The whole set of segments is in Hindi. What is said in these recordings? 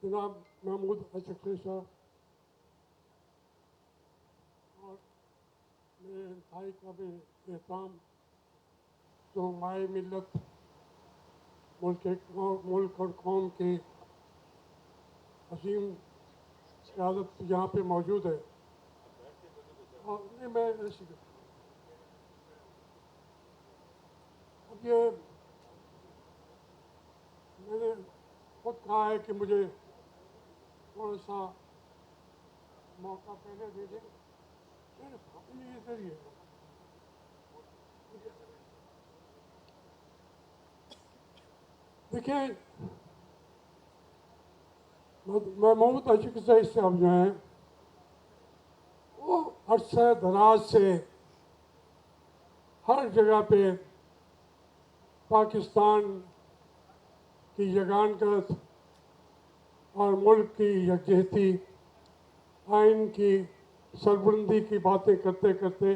जनाब महमूद अशरफ साहब और मेरे इंतहाई काबिल एहतराम जो माए मिलत मुल्क और कौम की असीम क़यादत यहाँ पे मौजूद है। और नहीं मैं ऐसी अब ये मैंने खुद कहा है कि मुझे थोड़ा सा मौका पहले दे दें। ये इधर ही है। देखिए महमूद अशरफ साहब जो हैं वो अरसे दराज से हर जगह पे पाकिस्तान की यगानगत और मुल्क की यकजहती आइन की सरबुलंदी की बातें करते करते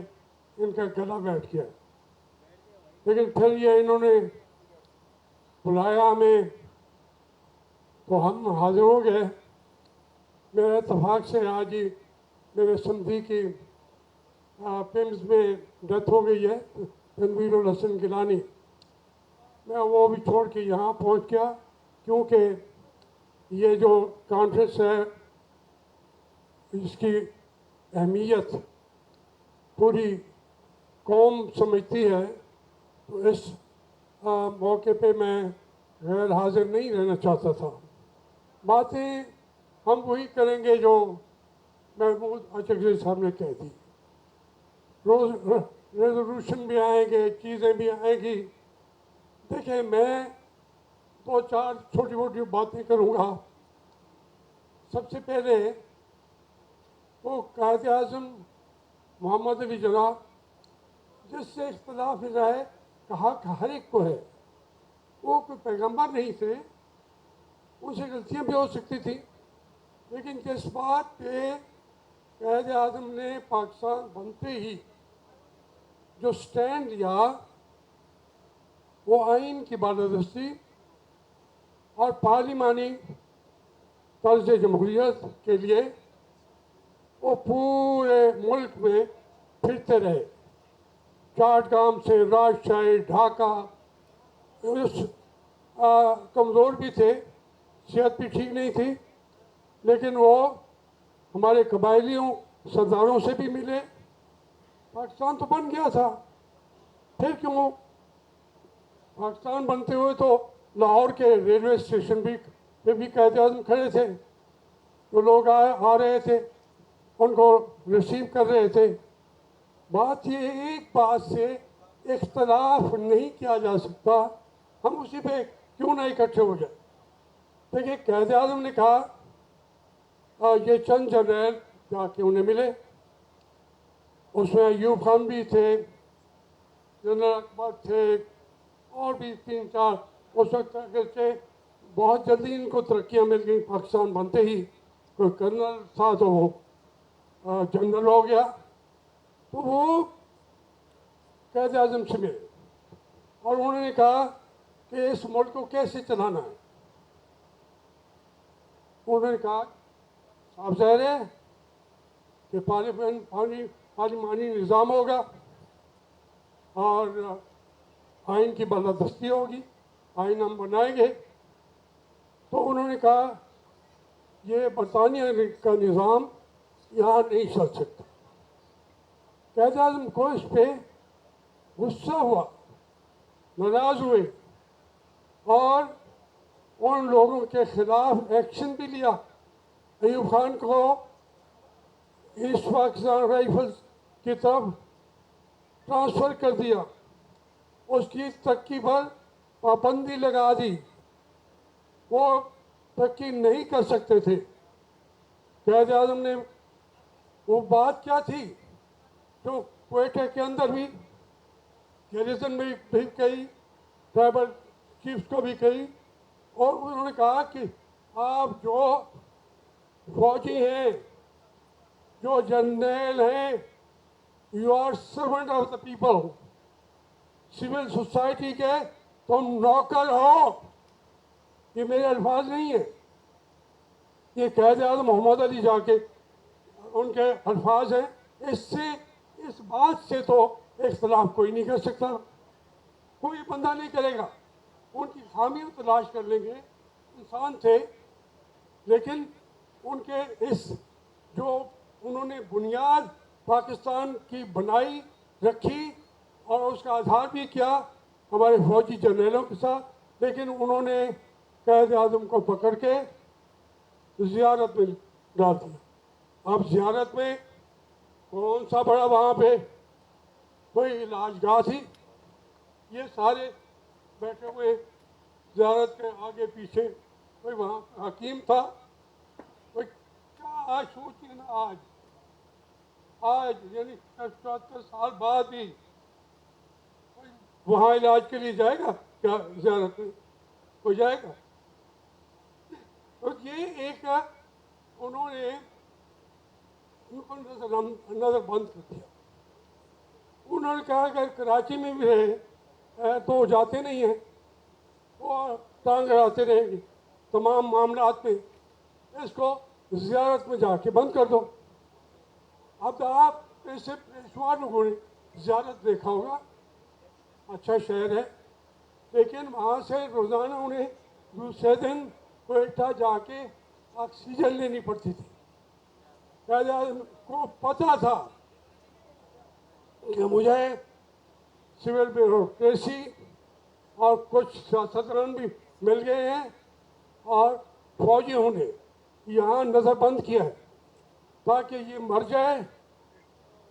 इनका गला बैठ गया। लेकिन फिर ये इन्होंने बुलाया हमें तो हम हाजिर हो गए। मेरे इत्तेफाक से आज ही मेरे समधी की पिम्स में डेथ हो गई है, तनवीरुल हसन गिलानी। मैं वो भी छोड़ के यहाँ पहुँच गया क्योंकि ये जो कॉन्फ्रेंस है इसकी अहमियत पूरी कौम समझती है, तो इस मौके पे मैं गैर हाजिर नहीं रहना चाहता था। बातें हम वही करेंगे जो महमूद अशरफ साहब ने कह दी। रोज़ रेजोल्यूशन भी आएंगे, चीज़ें भी आएंगी। देखिए मैं दो चार छोटी छोटी बातें करूँगा। सबसे पहले वो कायद आज़म मोहम्मद अली जनाब जिससे इख्तलाफ राय कहा हर एक को है, वो कोई पैगंबर नहीं थे, उनसे गलतियाँ भी हो सकती थी। लेकिन जिस बात पे कायद आज़म ने पाकिस्तान बनते ही जो स्टैंड लिया वो आइन की बालादस्ती और पार्लिमानी तर्ज जमहूरियत के लिए वो पूरे मुल्क में फिरते रहे। चाटगाम से राजशाही, ढाका, कमज़ोर भी थे, सेहत भी ठीक नहीं थी, लेकिन वो हमारे कबायलियों सरदारों से भी मिले। पाकिस्तान तो बन गया था, फिर क्यों पाकिस्तान बनते हुए तो लाहौर के रेलवे स्टेशन भी पे भी कायद आज़म खड़े थे, जो लोग आ रहे थे उनको रिसीव कर रहे थे। बात ये एक बात से इख्तलाफ नहीं किया जा सकता, हम उसी पे क्यों ना इकट्ठे हो जाए। देखिए कायद आज़म ने कहा ये चंद जनरल जाके उन्हें मिले, उसमें अयूब खान भी थे, जनरल अकबर थे और भी तीन चार। उस वक्त से बहुत जल्दी इनको तरक्कियाँ मिल गई, पाकिस्तान बनते ही कोई कर्नल था तो वो जनरल हो गया। तो वो कायद आज़म से मिले और उन्होंने कहा कि इस मुल्क को कैसे चलाना है। उन्होंने कहा साफ ज़ाहिर है कि पार्लिमानी निज़ाम होगा और आइन की बालादस्ती होगी, आइन हम बनाएंगे। तो उन्होंने कहा ये बरतानिया का निज़ाम यहाँ नहीं चल सकता। कायद आज़म को इस पे गुस्सा हुआ, नाराज़ हुए और उन लोगों के खिलाफ एक्शन भी लिया। अयूब खान को ईस्ट पाकिस्तान राइफल्स की तरफ ट्रांसफ़र कर दिया, उसकी तरक्की पर पाबंदी लगा दी, वो तरक्की नहीं कर सकते थे। कायद आज़म ने वो बात क्या थी जो क्वेटा के अंदर भी गैरिसन में भी कही, ट्राइबल चीफ्स को भी कही, और उन्होंने कहा कि आप जो फौजी हैं, जो जर्नल हैं, you are servant of the people, civil society के तुम नौकर हो। ये मेरे अल्फाज नहीं है, ये कैद आज़म मोहम्मद अली जाके उनके अल्फाज हैं, इससे इस बात से तो इख्तलाफ कोई नहीं कर सकता, कोई बंदा नहीं करेगा। उनकी खामियां तलाश कर लेंगे, इंसान थे, लेकिन उनके इस जो उन्होंने बुनियाद पाकिस्तान की बनाई रखी और उसका आधार भी किया हमारे फौजी जर्नलों के साथ, लेकिन उन्होंने कैद आज़म को पकड़ के ज़ियारत में डाल दिया। अब ज़ियारत में कौन सा बड़ा वहाँ पे कोई इलाजगाह थी, ये सारे बैठे हुए ज़ियारत के आगे पीछे, कोई वहाँ हकीम था, कोई क्या आज सोचिए ना, आज यानी 74 साल बाद भी कोई वहाँ इलाज के लिए जाएगा क्या? ज़ियारत में हो जाएगा? तो ये एक उन्होंने उनको नजर बंद कर दिया। उन्होंने कहा कि कराची में भी रहे तो जाते नहीं हैं, वो टांग अड़ाते रहेंगे तमाम मामलात में, इसको ज़ियारत में जाके बंद कर दो। अब आप ऐसे पेशवा लोगों ने ज़ियारत देखा होगा, अच्छा शहर है, लेकिन वहाँ से रोज़ाना उन्हें दूसरे दिन कोयटा जाके ऑक्सीजन लेनी पड़ती थी। को पता था कि मुझे सिविल ब्यूरोक्रेसी और कुछ सियासतदान भी मिल गए हैं और फौजियों ने यहाँ नज़रबंद किया है ताकि ये मर जाए,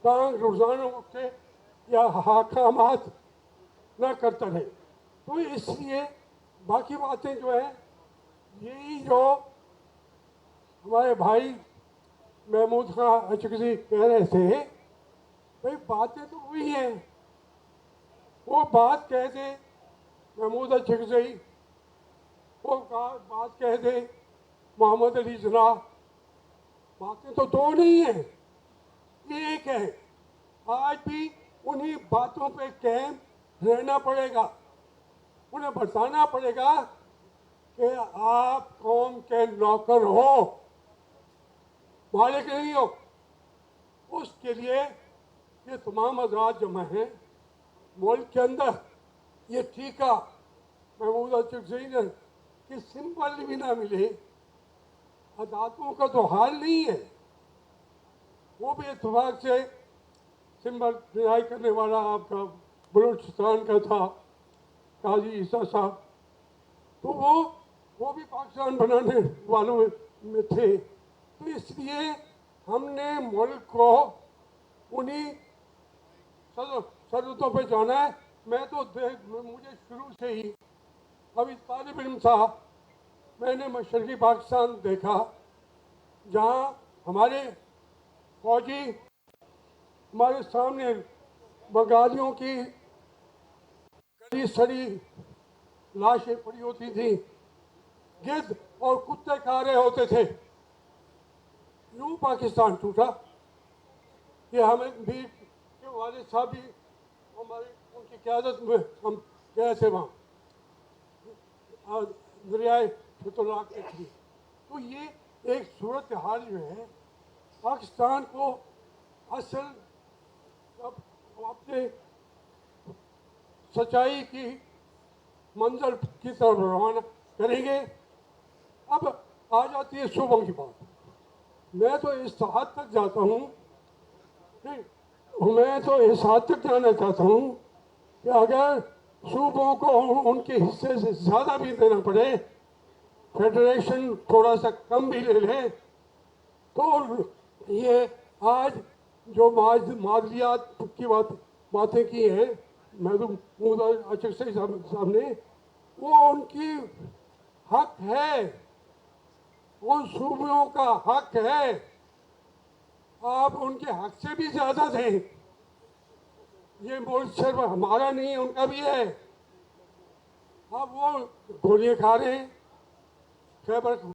टांग रोज़ाना उठे या हकामात न करता रहे। तो इसलिए बाकी बातें जो है, यही जो हमारे भाई महमूद खां अचकज़ई कह रहे थे, भाई बातें तो हुई हैं, वो बात कह दे महमूद अचकज़ई, वो बात कह दे मोहम्मद अली जना, बातें तो दो नहीं हैं, एक है। आज भी उन्हीं बातों पे कायम रहना पड़ेगा, उन्हें बताना पड़ेगा कि आप कौम के नौकर हो, मालिक नहीं हो। उसके लिए ये तमाम आज़ाद जमा हैं मुल्क के अंदर। ये ठीका महमूद अचकज़ई ने कि सिंबल भी ना मिले, अदालतों का तो हाल नहीं है, वो भी इत्तेफाक से सिंबल डिनाई करने वाला आपका बलूचिस्तान का था काजी ईसा साहब, तो वो भी पाकिस्तान बनाने वालों में थे। तो इसलिए हमने मुल्क को उन्हीं शर्तों पे जाना है। मैं तो मुझे शुरू से ही अभी तालिब इल्म था, मैंने मशरक़ी पाकिस्तान देखा जहाँ हमारे फौजी हमारे सामने बंगालियों की गली सड़ी लाशें पड़ी होती थी, गिद्ध और कुत्ते खा रहे होते थे। यूं पाकिस्तान टूटा। ये हमें भी के वालिद साहब भी हमारे उनकी क़यादत में हम गए थे वहाँ दरियाए फितुल्लाह के थी। तो ये एक सूरत हाल जो है पाकिस्तान को असल अपने सच्चाई की मंजिल की तरफ रवाना करेंगे। अब आ जाती है सूबों की बात। मैं तो इस हद तक जाता हूँ, मैं तो इस हद तक जाना चाहता हूँ कि अगर सूबों को उनके हिस्से से ज़्यादा भी देना पड़े, फेडरेशन थोड़ा सा कम भी ले ले, तो ये आज जो मादलियात की बातें की हैं महमूद अचकज़ई साहब ने, वो उनकी हक है, उन सूबों का हक है। आप उनके हक से भी ज़्यादा थे। ये मुल्क सिर्फ हमारा नहीं, उनका भी है। अब वो गोलियां खा रहे हैं, खैबर